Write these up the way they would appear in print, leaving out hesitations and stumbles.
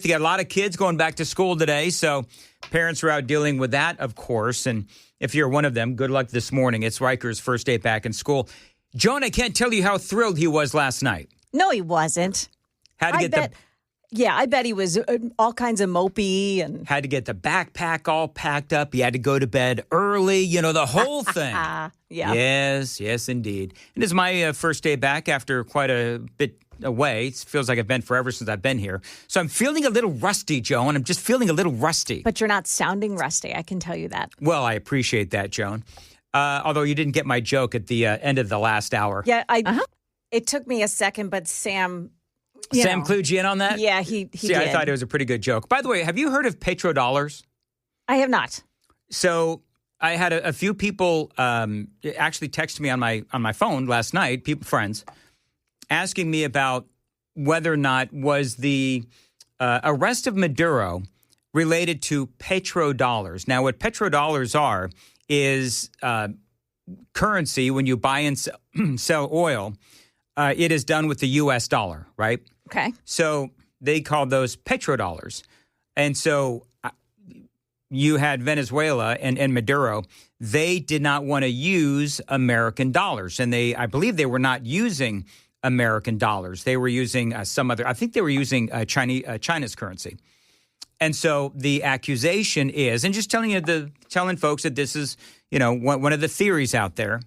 You got a lot of kids going back to school today, so parents are out dealing with that, of course. And if you're one of them, good luck this morning. It's Riker's first day back in school. Joan, I can't tell you how thrilled he was last night. No, he wasn't. I bet he was all kinds of mopey and had to get the backpack all packed up. He had to go to bed early, the whole thing. Yeah. Yes, indeed. And it's my first day back after quite a bit away. It feels like I've been forever since I've been here. So I'm feeling a little rusty, Joan. I'm just feeling a little rusty. But you're not sounding rusty, I can tell you that. Well, I appreciate that, Joan. Although you didn't get my joke at the end of the last hour. Yeah, It took me a second, but Sam... Sam clued you in on that? Yeah, he did. I thought it was a pretty good joke. By the way, have you heard of petrodollars? I have not. So I had a few people actually text me on my phone last night, friends, asking me about whether or not was the arrest of Maduro related to petrodollars. Now, what petrodollars are is currency when you buy and sell oil. It is done with the U.S. dollar, right? Okay. So they call those petrodollars. And so you had Venezuela and Maduro. They did not want to use American dollars. And I believe they were not using American dollars. They were using I think they were using China's currency. And so the accusation is, and just telling folks that this is, one of the theories out there,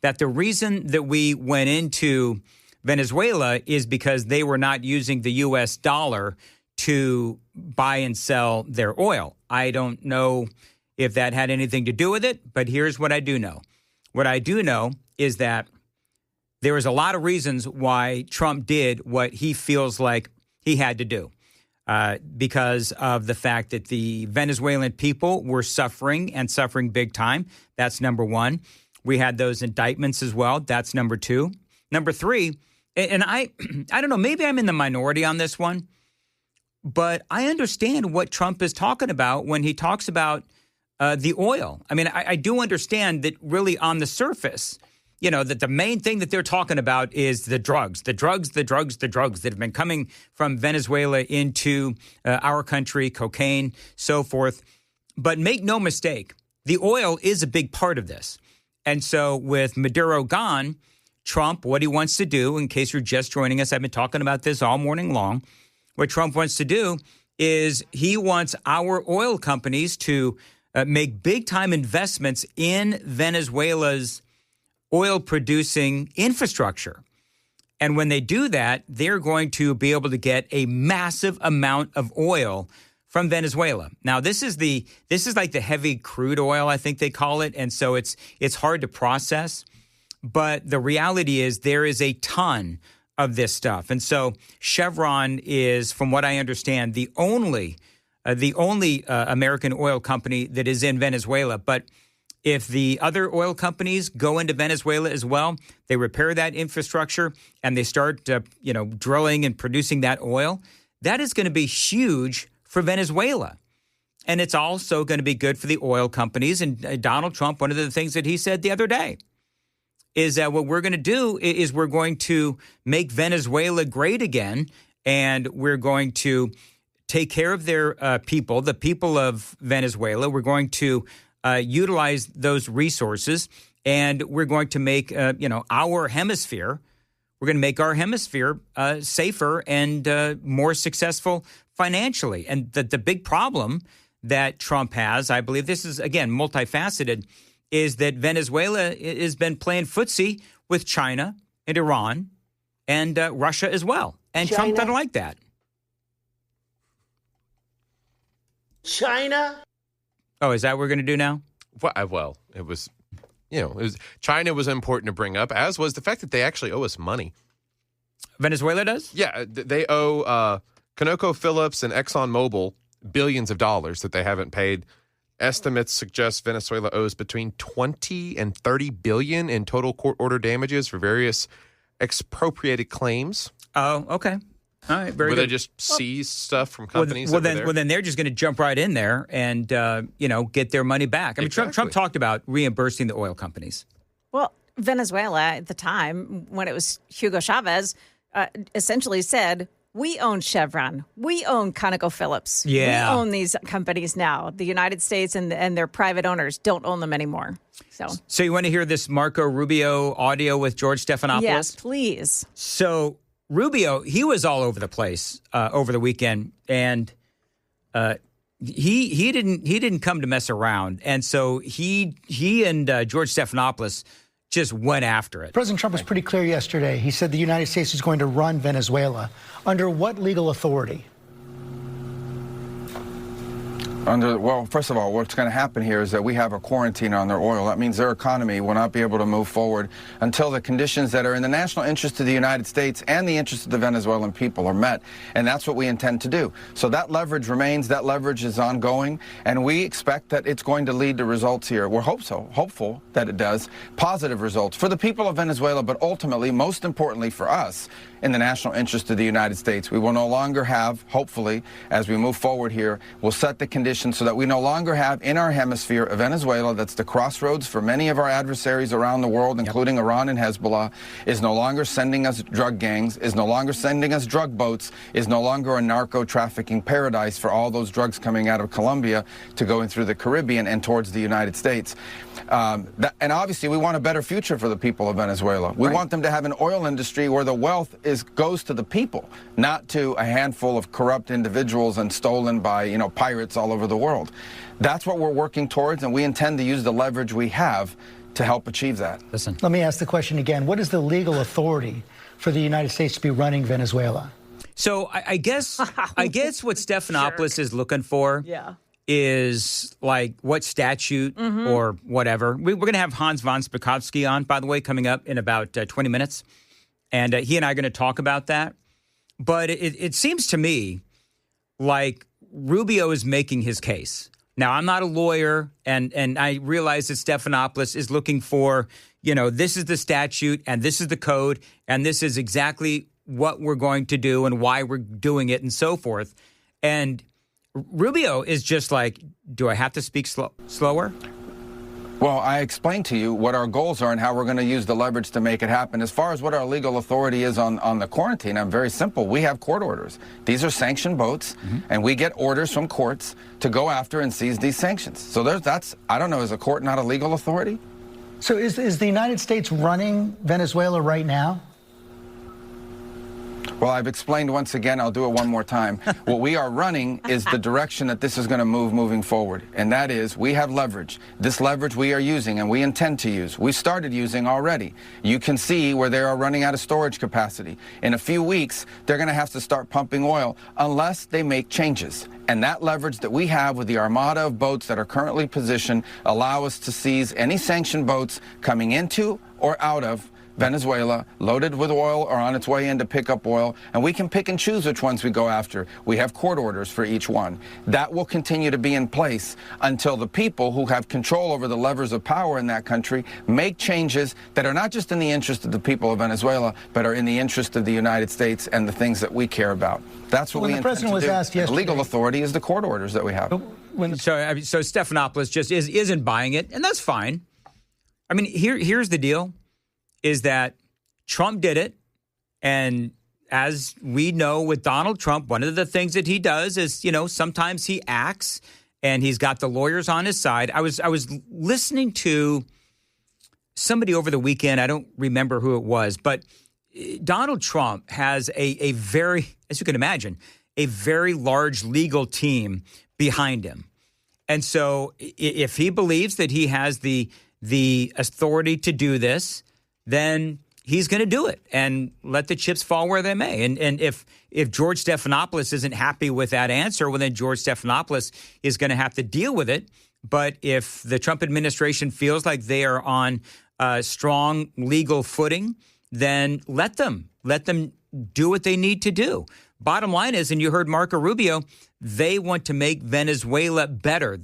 that the reason that we went into Venezuela is because they were not using the U.S. dollar to buy and sell their oil. I don't know if that had anything to do with it, but here's what I do know. What I do know is that there was a lot of reasons why Trump did what he feels like he had to do because of the fact that the Venezuelan people were suffering big time. That's number one. We had those indictments as well. That's number two. Number three, and I don't know, maybe I'm in the minority on this one, but I understand what Trump is talking about when he talks about the oil. I mean, I do understand that really on the surface, that the main thing that they're talking about is the drugs that have been coming from Venezuela into our country, cocaine, so forth. But make no mistake, the oil is a big part of this. And so with Maduro gone, Trump, what he wants to do, in case you're just joining us, I've been talking about this all morning long. What Trump wants to do is he wants our oil companies to make big time investments in Venezuela's oil producing infrastructure. And when they do that, they're going to be able to get a massive amount of oil from Venezuela. Now, this is like the heavy crude oil, I think they call it. And so it's hard to process. But the reality is there is a ton of this stuff. And so Chevron is, from what I understand, the only American oil company that is in Venezuela. But if the other oil companies go into Venezuela as well, they repair that infrastructure and they start, drilling and producing that oil, that is going to be huge for Venezuela. And it's also going to be good for the oil companies. And Donald Trump, one of the things that he said the other day is that what we're going to do is we're going to make Venezuela great again. And we're going to take care of their people, the people of Venezuela. We're going to utilize those resources. And we're going to make, our hemisphere, we're going to make our hemisphere safer and more successful financially. And the big problem that Trump has, I believe this is, again, multifaceted, is that Venezuela has been playing footsie with China and Iran and Russia as well. And Trump doesn't like that. China? Oh, is that what we're going to do now? Well, it was China was important to bring up, as was the fact that they actually owe us money. Venezuela does? Yeah, they owe ConocoPhillips and ExxonMobil billions of dollars that they haven't paid. Estimates suggest Venezuela owes between 20 and 30 billion in total court order damages for various expropriated claims. Oh, okay. All right, very good. They just seize stuff from companies. Well, then they're just going to jump right in there and get their money back. I mean, Exactly. Trump talked about reimbursing the oil companies. Well, Venezuela at the time, when it was Hugo Chavez, essentially said, We own Chevron. We own ConocoPhillips. Yeah. We own these companies now. The United States and their private owners don't own them anymore. So you want to hear this Marco Rubio audio with George Stephanopoulos? Yes, please. So Rubio, he was all over the place over the weekend, and he didn't come to mess around, and so he and George Stephanopoulos just went after it. President Trump was pretty clear yesterday. He said the United States is going to run Venezuela. Under what legal authority? Well, first of all, what's going to happen here is that we have a quarantine on their oil. That means their economy will not be able to move forward until the conditions that are in the national interest of the United States and the interest of the Venezuelan people are met. And that's what we intend to do. So that leverage remains. That leverage is ongoing. And we expect that it's going to lead to results here. We're hopeful that it does. Positive results for the people of Venezuela, but ultimately, most importantly for us, in the national interest of the United States. We will no longer have, hopefully, as we move forward here, we'll set the conditions so that we no longer have in our hemisphere a Venezuela that's the crossroads for many of our adversaries around the world, including Iran and Hezbollah, is no longer sending us drug gangs, is no longer sending us drug boats, is no longer a narco-trafficking paradise for all those drugs coming out of Colombia to going through the Caribbean and towards the United States. And obviously, we want a better future for the people of Venezuela. We want them to have an oil industry where the wealth goes to the people, not to a handful of corrupt individuals and stolen by, pirates all over the world. That's what we're working towards, and we intend to use the leverage we have to help achieve that. Listen. Let me ask the question again. What is the legal authority for the United States to be running Venezuela? So I guess what Stephanopoulos is looking for is like what statute or whatever. We're going to have Hans Von Spakovsky on, by the way, coming up in about 20 minutes. And he and I are going to talk about that. But it seems to me like Rubio is making his case. Now, I'm not a lawyer, and I realize that Stephanopoulos is looking for, this is the statute, and this is the code, and this is exactly what we're going to do and why we're doing it and so forth. And Rubio is just like, do I have to speak slower? Well, I explained to you what our goals are and how we're going to use the leverage to make it happen. As far as what our legal authority is on the quarantine, I'm very simple. We have court orders. These are sanctioned boats, and we get orders from courts to go after and seize these sanctions. So I don't know, is a court not a legal authority? So is the United States running Venezuela right now? Well, I've explained once again, I'll do it one more time. What we are running is the direction that this is going to moving forward. And that is, we have leverage. This leverage we are using and we intend to use. We started using already. You can see where they are running out of storage capacity. In a few weeks, they're going to have to start pumping oil unless they make changes. And that leverage that we have with the armada of boats that are currently positioned allow us to seize any sanctioned boats coming into or out of Venezuela, loaded with oil or on its way in to pick up oil, and we can pick and choose which ones we go after. We have court orders for each one. That will continue to be in place until the people who have control over the levers of power in that country make changes that are not just in the interest of the people of Venezuela, but are in the interest of the United States and the things that we care about. That's what we intend to do. When the president was asked yesterday, the legal authority is the court orders that we have. So Stephanopoulos just isn't buying it, and that's fine. I mean, here's the deal. Is that Trump did it, and as we know with Donald Trump, one of the things that he does is, sometimes he acts, and he's got the lawyers on his side. I was listening to somebody over the weekend. I don't remember who it was, but Donald Trump has a very, as you can imagine, a very large legal team behind him. And so if he believes that he has the authority to do this, then he's going to do it and let the chips fall where they may. And if George Stephanopoulos isn't happy with that answer, well, then George Stephanopoulos is going to have to deal with it. But if the Trump administration feels like they are on strong legal footing, then let them do what they need to do. Bottom line is, and you heard Marco Rubio, they want to make Venezuela better.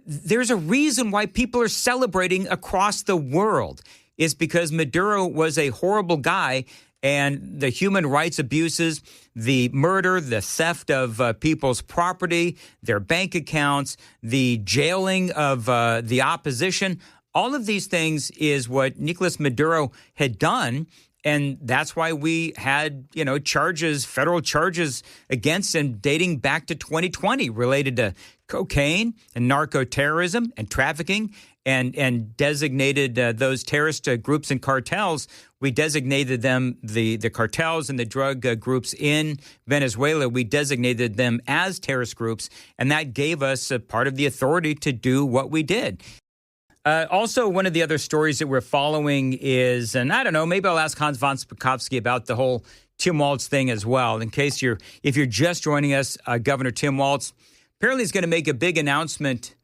There's a reason why people are celebrating across the world. Is because Maduro was a horrible guy, and the human rights abuses, the murder, the theft of people's property, their bank accounts, the jailing of the opposition, all of these things is what Nicolas Maduro had done. And that's why we had, charges, federal charges against him dating back to 2020 related to cocaine and narco-terrorism and trafficking and designated those terrorist groups and cartels. We designated them, the cartels and the drug groups in Venezuela, we designated them as terrorist groups. And that gave us a part of the authority to do what we did. Also, one of the other stories that we're following is, and I don't know, maybe I'll ask Hans Von Spakovsky about the whole Tim Walz thing as well. If you're just joining us, Governor Tim Walz apparently is going to make a big announcement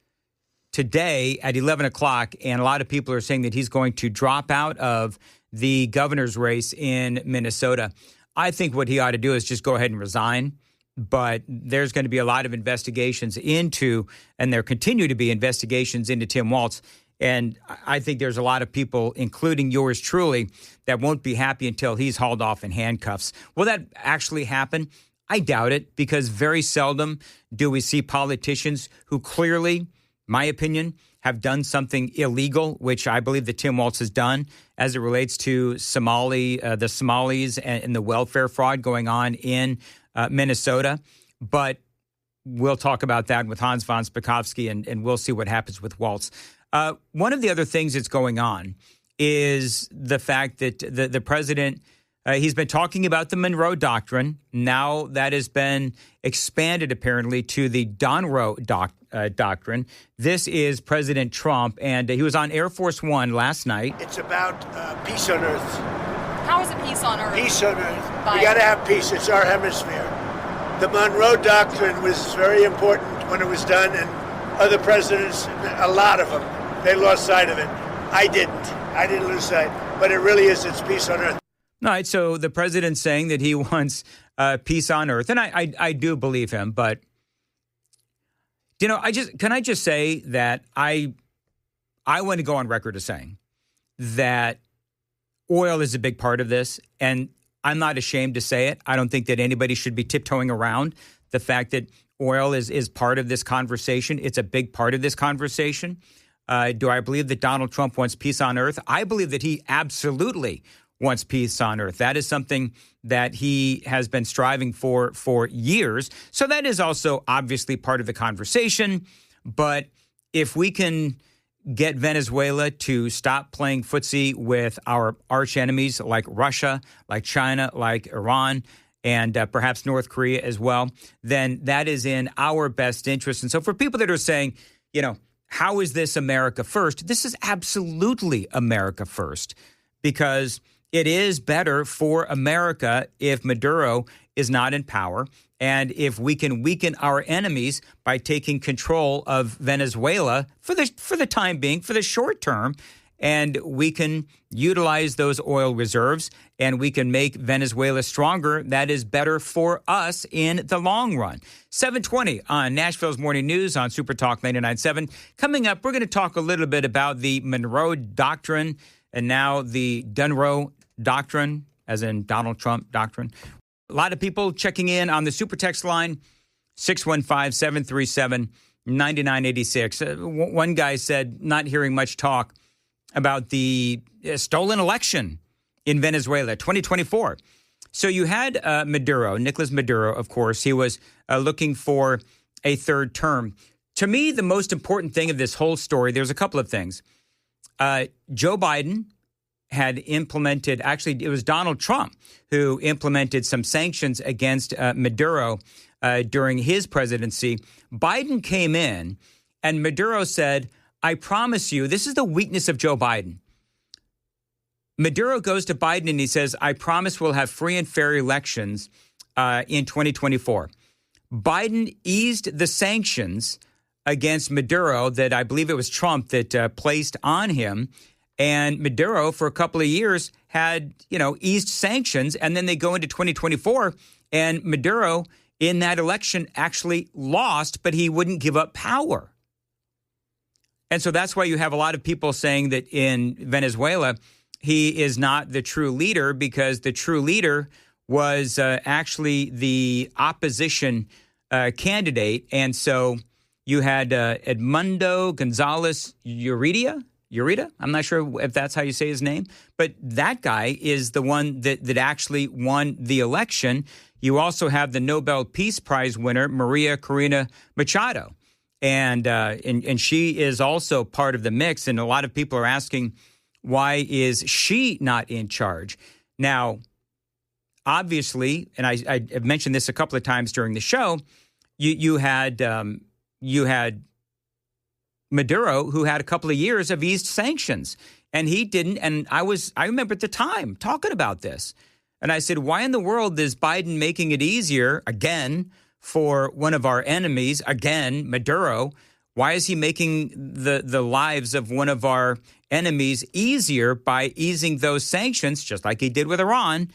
today at 11 o'clock. And a lot of people are saying that he's going to drop out of the governor's race in Minnesota. I think what he ought to do is just go ahead and resign. But there's going to be a lot of investigations into, and there continue to be investigations into Tim Walz. And I think there's a lot of people, including yours truly, that won't be happy until he's hauled off in handcuffs. Will that actually happen? I doubt it, because very seldom do we see politicians who clearly, my opinion, have done something illegal, which I believe that Tim Walz has done as it relates to the Somalis and the welfare fraud going on in Minnesota. But we'll talk about that with Hans Von Spakovsky, and we'll see what happens with Walz. One of the other things that's going on is the fact that the president, he's been talking about the Monroe Doctrine. Now that has been expanded, apparently, to the Donroe Doctrine. This is President Trump, and he was on Air Force One last night. It's about peace on earth. How is it peace on earth? Peace on earth. We got to have peace. It's our hemisphere. The Monroe Doctrine was very important when it was done, and other presidents, a lot of them, they lost sight of it. I didn't lose sight. But it really is, it's peace on earth. All right, so the president's saying that he wants peace on earth, and I do believe him. But can I just say that I want to go on record as saying that oil is a big part of this, and I'm not ashamed to say it. I don't think that anybody should be tiptoeing around the fact that oil is part of this conversation. It's a big part of this conversation. Do I believe that Donald Trump wants peace on earth? I believe that he absolutely wants peace on earth. That is something that he has been striving for years. So that is also obviously part of the conversation. But if we can get Venezuela to stop playing footsie with our arch enemies like Russia, like China, like Iran, and perhaps North Korea as well, then that is in our best interest. And so for people that are saying, how is this America first? This is absolutely America first, because it is better for America if Maduro is not in power, and if we can weaken our enemies by taking control of Venezuela for the time being, for the short term, and we can utilize those oil reserves and we can make Venezuela stronger. That is better for us in the long run. 7:20 on Nashville's Morning News on Super Talk 99.7. Coming up, we're going to talk a little bit about the Monroe Doctrine and now the Donroe Doctrine, as in Donald Trump Doctrine. A lot of people checking in on the Super Text line, 615-737-9986. One guy said, not hearing much talk about the stolen election in Venezuela, 2024. So you had Nicolas Maduro, of course. He was looking for a third term. To me, the most important thing of this whole story, there's a couple of things. Joe Biden had implemented, actually, it was Donald Trump who implemented some sanctions against Maduro during his presidency. Biden came in and Maduro said, I promise you, this is the weakness of Joe Biden. Maduro goes to Biden and he says, I promise we'll have free and fair elections in 2024. Biden eased the sanctions against Maduro that I believe it was Trump that placed on him. And Maduro, for a couple of years, had, eased sanctions. And then they go into 2024. And Maduro, in that election, actually lost, but he wouldn't give up power. And so that's why you have a lot of people saying that in Venezuela, he is not the true leader, because the true leader was actually the opposition candidate. And so you had Edmundo Gonzalez Urrutia. Ureta. I'm not sure if that's how you say his name, but that guy is the one that actually won the election. You also have the Nobel Peace Prize winner, Maria Corina Machado. And she is also part of the mix. And a lot of people are asking, why is she not in charge? Now, obviously, and I've mentioned this a couple of times during the show, you had Maduro, who had a couple of years of eased sanctions, and he didn't. And I remember at the time talking about this, and I said, why in the world is Biden making it easier again for one of our enemies, again, Maduro? Why is he making the lives of one of our enemies easier by easing those sanctions, just like he did with Iran?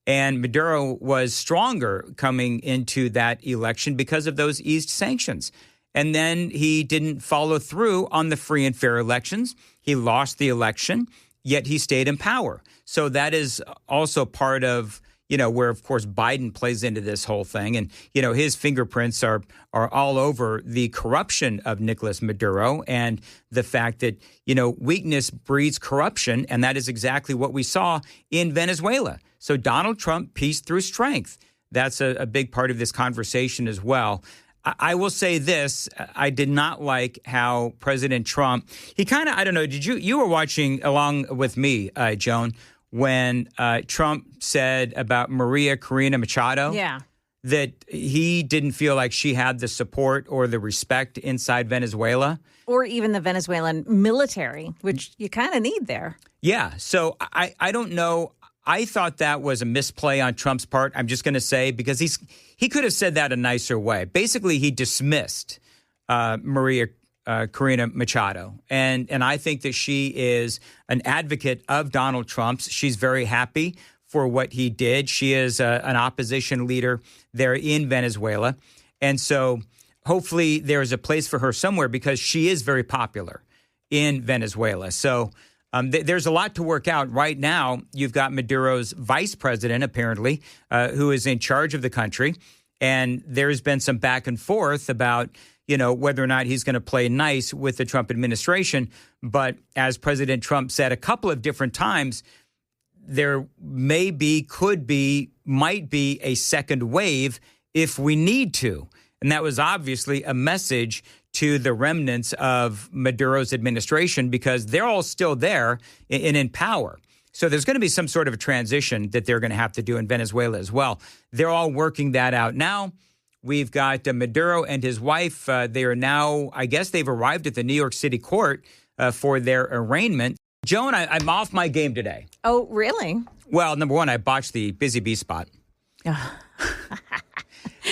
And Maduro was stronger coming into that election because of those eased sanctions. And then he didn't follow through on the free and fair elections. He lost the election, yet he stayed in power. So that is also part of, where, of course, Biden plays into this whole thing. And, his fingerprints are all over the corruption of Nicolas Maduro and the fact that, weakness breeds corruption. And that is exactly what we saw in Venezuela. So Donald Trump, peace through strength. That's a big part of this conversation as well. I will say this. I did not like how President Trump, he kind of, I don't know, you were watching along with me, Joan, when Trump said about Maria Corina Machado that he didn't feel like she had the support or the respect inside Venezuela. Or even the Venezuelan military, which you kind of need there. Yeah. So I don't know. I thought that was a misplay on Trump's part. I'm just going to say, because he could have said that a nicer way. Basically, he dismissed Maria Corina Machado. And I think that she is an advocate of Donald Trump's. She's very happy for what he did. She is an opposition leader there in Venezuela. And so hopefully there is a place for her somewhere because she is very popular in Venezuela. So there's a lot to work out. Right now, you've got Maduro's vice president, apparently, who is in charge of the country. And there's been some back and forth about, whether or not he's going to play nice with the Trump administration. But as President Trump said a couple of different times, there may be, could be, might be a second wave if we need to. And that was obviously a message to the remnants of Maduro's administration because they're all still there and in power. So there's going to be some sort of a transition that they're going to have to do in Venezuela as well. They're all working that out now. We've got Maduro and his wife. They are now, I guess they've arrived at the New York City court for their arraignment. Joan, I'm off my game today. Oh, really? Well, number one, I botched the Busy Bee spot.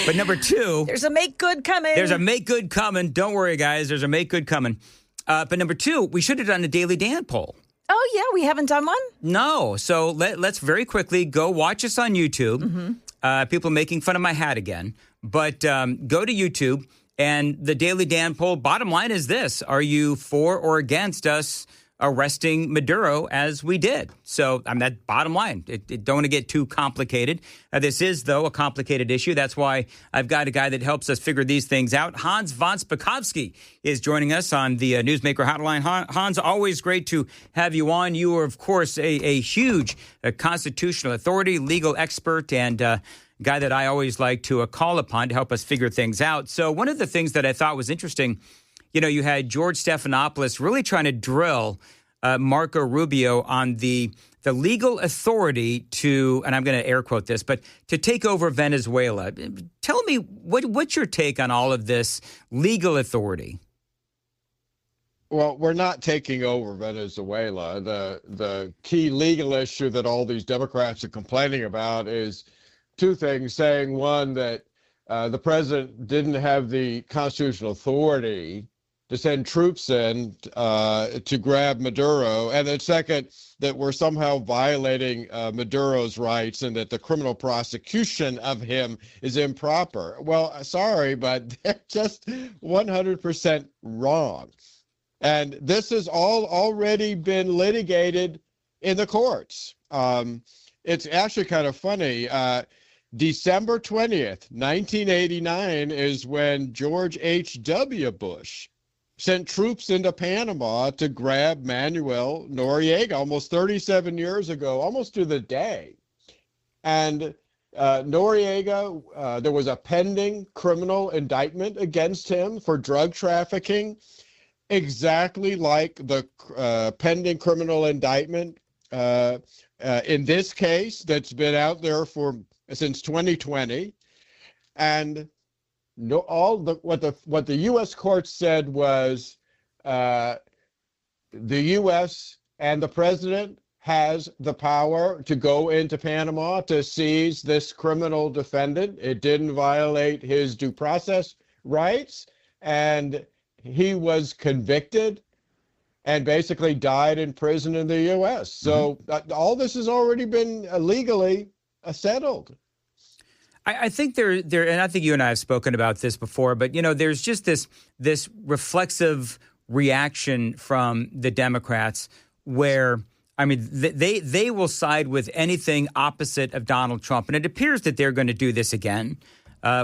But number two, there's a make good coming. There's a make good coming. Don't worry, guys. There's a make good coming. But number two, we should have done a Daily Dan poll. Oh, yeah. We haven't done one? No. So let's very quickly go watch us on YouTube. Mm-hmm. People making fun of my hat again. But go to YouTube and the Daily Dan poll. Bottom line is this. Are you for or against us arresting Maduro as we did? So that bottom line. It don't want to get too complicated. This is, though, a complicated issue. That's why I've got a guy that helps us figure these things out. Hans Von Spakovsky is joining us on the Newsmaker Hotline. Hans, always great to have you on. You are, of course, a huge constitutional authority, legal expert, and guy that I always like to call upon to help us figure things out. So one of the things that I thought was interesting, you had George Stephanopoulos really trying to drill Marco Rubio on the legal authority to, and I'm going to air quote this, but to take over Venezuela. Tell me, what's your take on all of this legal authority? Well, we're not taking over Venezuela. The key legal issue that all these Democrats are complaining about is two things, saying, one, that the president didn't have the constitutional authority to send troops in to grab Maduro, and then second, that we're somehow violating Maduro's rights and that the criminal prosecution of him is improper. Well, sorry, but they're just 100% wrong. And this has all already been litigated in the courts. It's actually kind of funny. December 20th, 1989 is when George H.W. Bush sent troops into Panama to grab Manuel Noriega almost 37 years ago, almost to the day. And Noriega, there was a pending criminal indictment against him for drug trafficking, exactly like the pending criminal indictment in this case that's been out there since 2020. And what the U.S. court said was the U.S. and the president has the power to go into Panama to seize this criminal defendant. It didn't violate his due process rights, and he was convicted and basically died in prison in the U.S. So all this has already been legally settled. I think there, and I think you and I have spoken about this before, but there's just this reflexive reaction from the Democrats where, I mean, they will side with anything opposite of Donald Trump, and it appears that they're going to do this again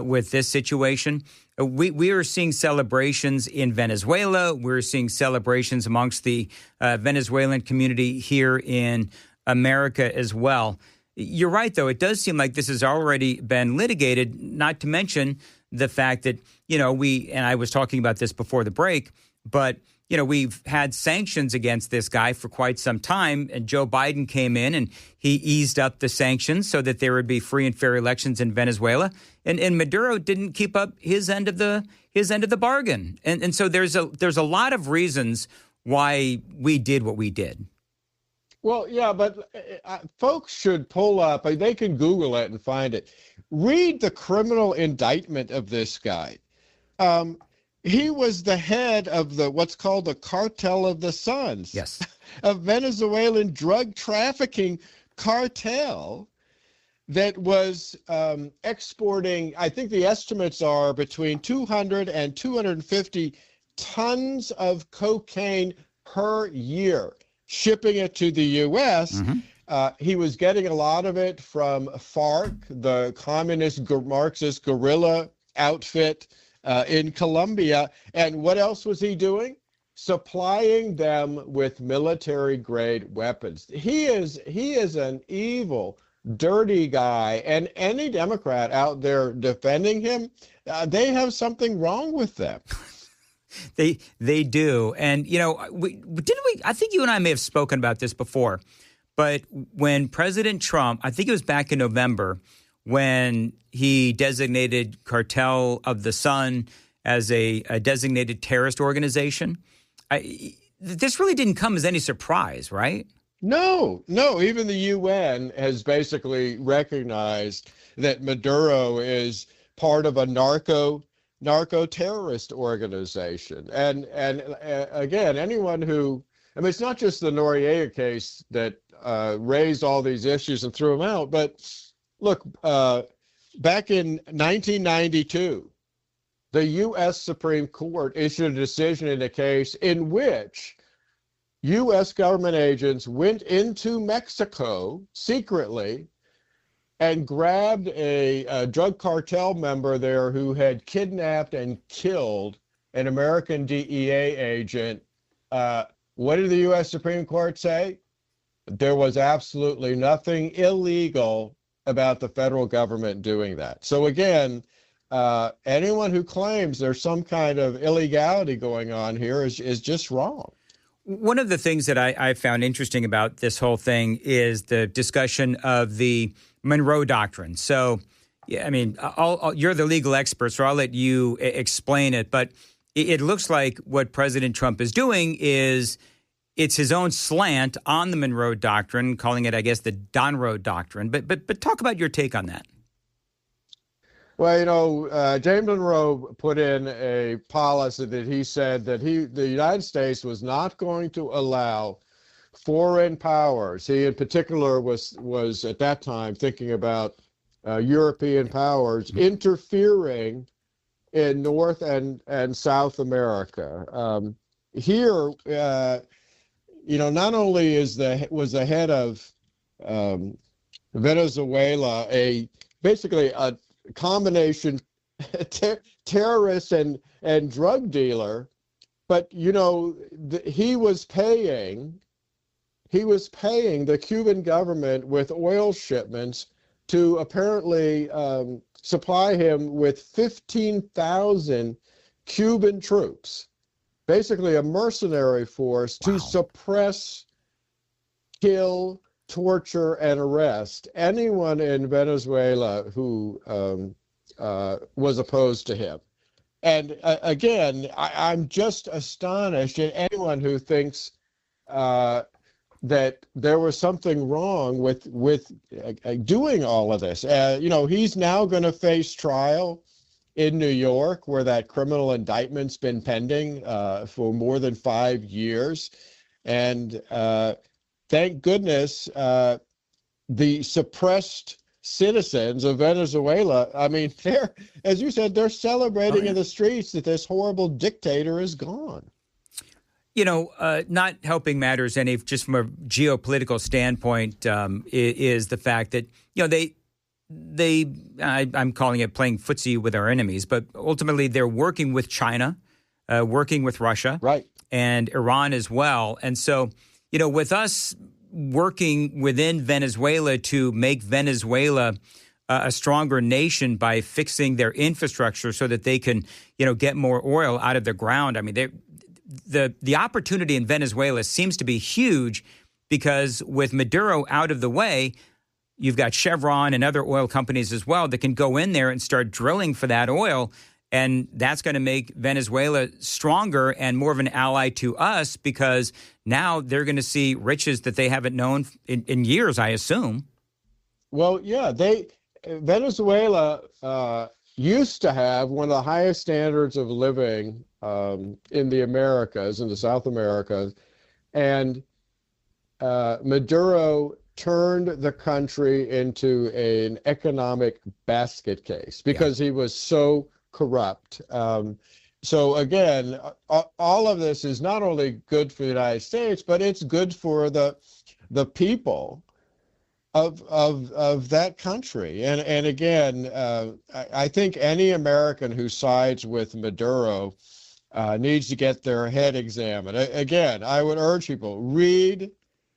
with this situation. We are seeing celebrations in Venezuela. We're seeing celebrations amongst the Venezuelan community here in America as well. You're right, though. It does seem like this has already been litigated, not to mention the fact that, and I was talking about this before the break, but, we've had sanctions against this guy for quite some time, and Joe Biden came in and he eased up the sanctions so that there would be free and fair elections in Venezuela. And Maduro didn't keep up his end of the bargain. And so there's a lot of reasons why we did what we did. Well, yeah, but folks should pull up. They can Google it and find it. Read the criminal indictment of this guy. He was the head of what's called the Cartel of the Suns. Yes. A Venezuelan drug trafficking cartel that was exporting, I think the estimates are between 200 and 250 tons of cocaine per year, shipping it to the U.S. He was getting a lot of it from FARC, the communist Marxist guerrilla outfit in Colombia. And what else was he doing? Supplying them with military-grade weapons. He is an evil, dirty guy. And any Democrat out there defending him, they have something wrong with them. They do. And, I think you and I may have spoken about this before, but when President Trump, I think it was back in November, when he designated Cartel of the Sun as a designated terrorist organization, this really didn't come as any surprise, right? No. Even the UN has basically recognized that Maduro is part of a narco-terrorist organization. And again, anyone who, it's not just the Noriega case that raised all these issues and threw them out, but look, back in 1992, the U.S. Supreme Court issued a decision in a case in which U.S. government agents went into Mexico secretly and grabbed a drug cartel member there who had kidnapped and killed an American DEA agent. What did the U.S. Supreme Court say? There was absolutely nothing illegal about the federal government doing that. So again, anyone who claims there's some kind of illegality going on here is just wrong. One of the things that I found interesting about this whole thing is the discussion of the Monroe Doctrine. So, yeah, you're the legal expert, so I'll let you explain it. But it looks like what President Trump is doing is it's his own slant on the Monroe Doctrine, calling it, I guess, the Donroe Doctrine. But talk about your take on that. Well, James Monroe put in a policy that he said that the United States was not going to allow foreign powers. He in particular was at that time thinking about European powers interfering in North and South America. Here, not only was the head of Venezuela basically a combination terrorist and drug dealer, but he was paying the Cuban government with oil shipments to apparently supply him with 15,000 Cuban troops, basically a mercenary force to suppress, kill, torture, and arrest anyone in Venezuela who was opposed to him. And again, I'm just astonished at anyone who thinks that there was something wrong with doing all of this. He's now going to face trial in New York, where that criminal indictment's been pending for more than 5 years. And thank goodness the suppressed citizens of Venezuela, I mean, as you said, they're celebrating in the streets that this horrible dictator is gone. Not helping matters any, just from a geopolitical standpoint, is the fact that, I'm calling it playing footsie with our enemies, but ultimately they're working with China, working with Russia, right, and Iran as well. And so, with us working within Venezuela to make Venezuela a stronger nation by fixing their infrastructure so that they can, get more oil out of the ground. I mean, the opportunity in Venezuela seems to be huge because with Maduro out of the way, you've got Chevron and other oil companies as well that can go in there and start drilling for that oil. And that's going to make Venezuela stronger and more of an ally to us because now they're going to see riches that they haven't known in years, I assume. Well, yeah, Venezuela used to have one of the highest standards of living in the Americas, in the South Americas, and Maduro turned the country into an economic basket case because he was so corrupt. So again, all of this is not only good for the United States, but it's good for the people of that country. And again, I think any American who sides with Maduro needs to get their head examined. Again, I would urge people, read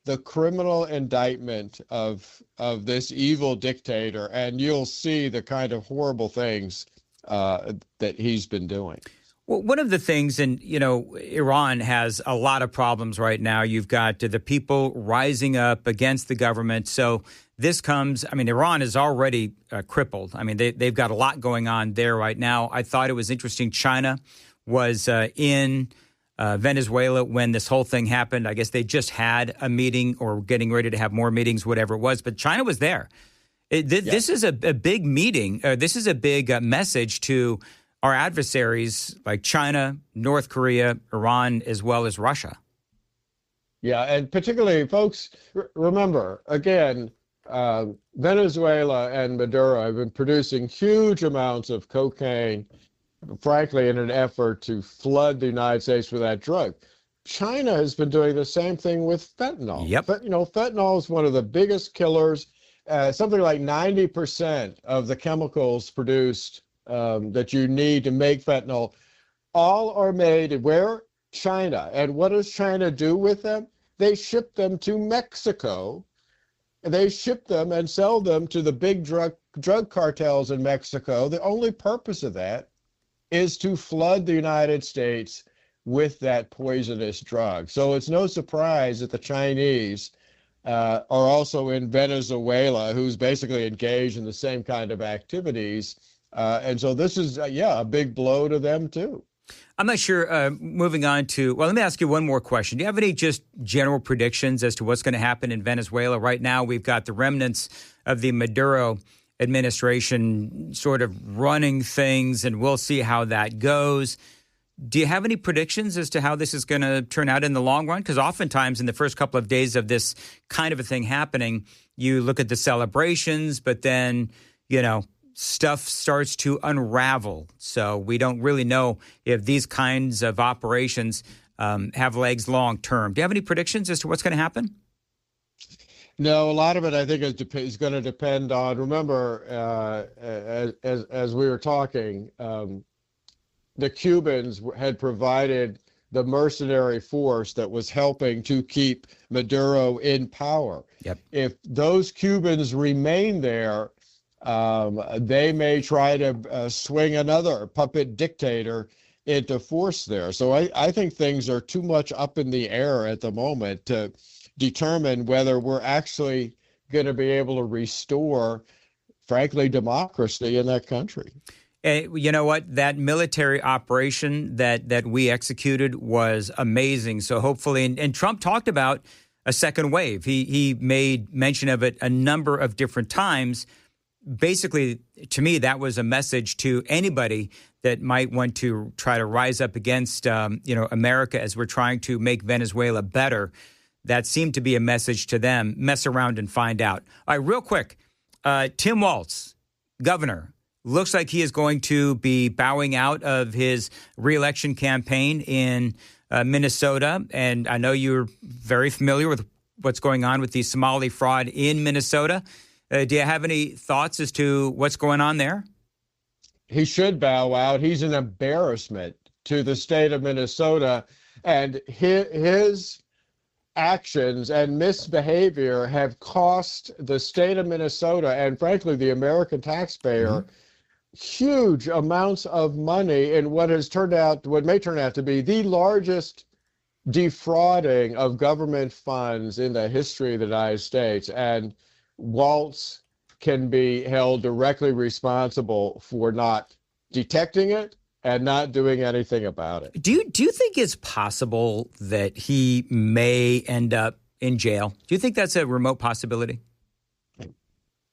the criminal indictment of this evil dictator, and you'll see the kind of horrible things that he's been doing. Well, one of the things, and Iran has a lot of problems right now. You've got the people rising up against the government. So this comes, Iran is already crippled. They've got a lot going on there right now. I thought it was interesting. China was in Venezuela when this whole thing happened. I guess they just had a meeting or getting ready to have more meetings, whatever it was. But China was there. This is a big meeting. This is a big message to our adversaries like China, North Korea, Iran, as well as Russia. Yeah, and particularly, folks, remember, again, Venezuela and Maduro have been producing huge amounts of cocaine, frankly, in an effort to flood the United States with that drug. China has been doing the same thing with fentanyl. Yep. But, fentanyl is one of the biggest killers. Something like 90% of the chemicals produced that you need to make fentanyl, all are made where? China. And what does China do with them? They ship them to Mexico. They ship them and sell them to the big drug cartels in Mexico. The only purpose of that is to flood the United States with that poisonous drug. So it's no surprise that the Chinese are also in Venezuela, who's basically engaged in the same kind of activities. And so this is, a big blow to them, too. I'm not sure. Moving on to, well, let me ask you one more question. Do you have any just general predictions as to what's going to happen in Venezuela? Right now, we've got the remnants of the Maduro administration sort of running things, and we'll see how that goes. Do you have any predictions as to how this is going to turn out in the long run? Because oftentimes in the first couple of days of this kind of a thing happening, you look at the celebrations, but then, stuff starts to unravel. So we don't really know if these kinds of operations have legs long term. Do you have any predictions as to what's going to happen? No, a lot of it, I think, is going to depend on, remember, as we were talking, the Cubans had provided the mercenary force that was helping to keep Maduro in power. Yep. If those Cubans remain there, they may try to swing another puppet dictator into force there. So I think things are too much up in the air at the moment to determine whether we're actually going to be able to restore, frankly, democracy in that country. You know what? That military operation that we executed was amazing. So hopefully, and Trump talked about a second wave. He made mention of it a number of different times. Basically, to me, that was a message to anybody that might want to try to rise up against, America as we're trying to make Venezuela better. That seemed to be a message to them. Mess around and find out. All right, real quick. Tim Walz, governor, looks like he is going to be bowing out of his reelection campaign in Minnesota. And I know you're very familiar with what's going on with the Somali fraud in Minnesota. Do you have any thoughts as to what's going on there? He should bow out. He's an embarrassment to the state of Minnesota, and his actions and misbehavior have cost the state of Minnesota and, frankly, the American taxpayer huge amounts of money in what may turn out to be the largest defrauding of government funds in the history of the United States. And Walz can be held directly responsible for not detecting it and not doing anything about it. Do you think it's possible that he may end up in jail? Do you think that's a remote possibility?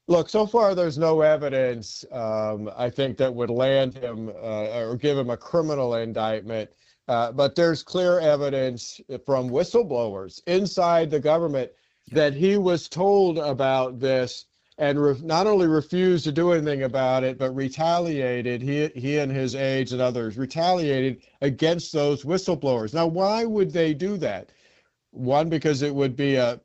Look, so far there's no evidence, I think, that would land him or give him a criminal indictment. But there's clear evidence from whistleblowers inside the government that he was told about this and not only refused to do anything about it, but retaliated. He and his aides and others retaliated against those whistleblowers. Now, why would they do that? One, because it would be a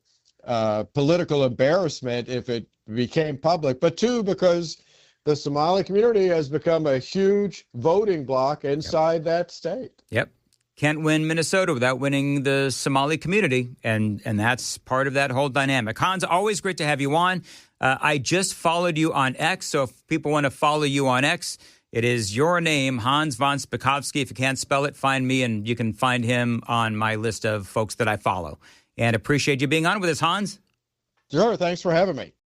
political embarrassment if it became public, but two, because the Somali community has become a huge voting bloc inside that state. Yep. Can't win Minnesota without winning the Somali community, and that's part of that whole dynamic. Hans, always great to have you on. I just followed you on X, so if people want to follow you on X, it is your name, Hans Von Spakovsky. If you can't spell it, find me, and you can find him on my list of folks that I follow. And appreciate you being on with us, Hans. Sure, thanks for having me.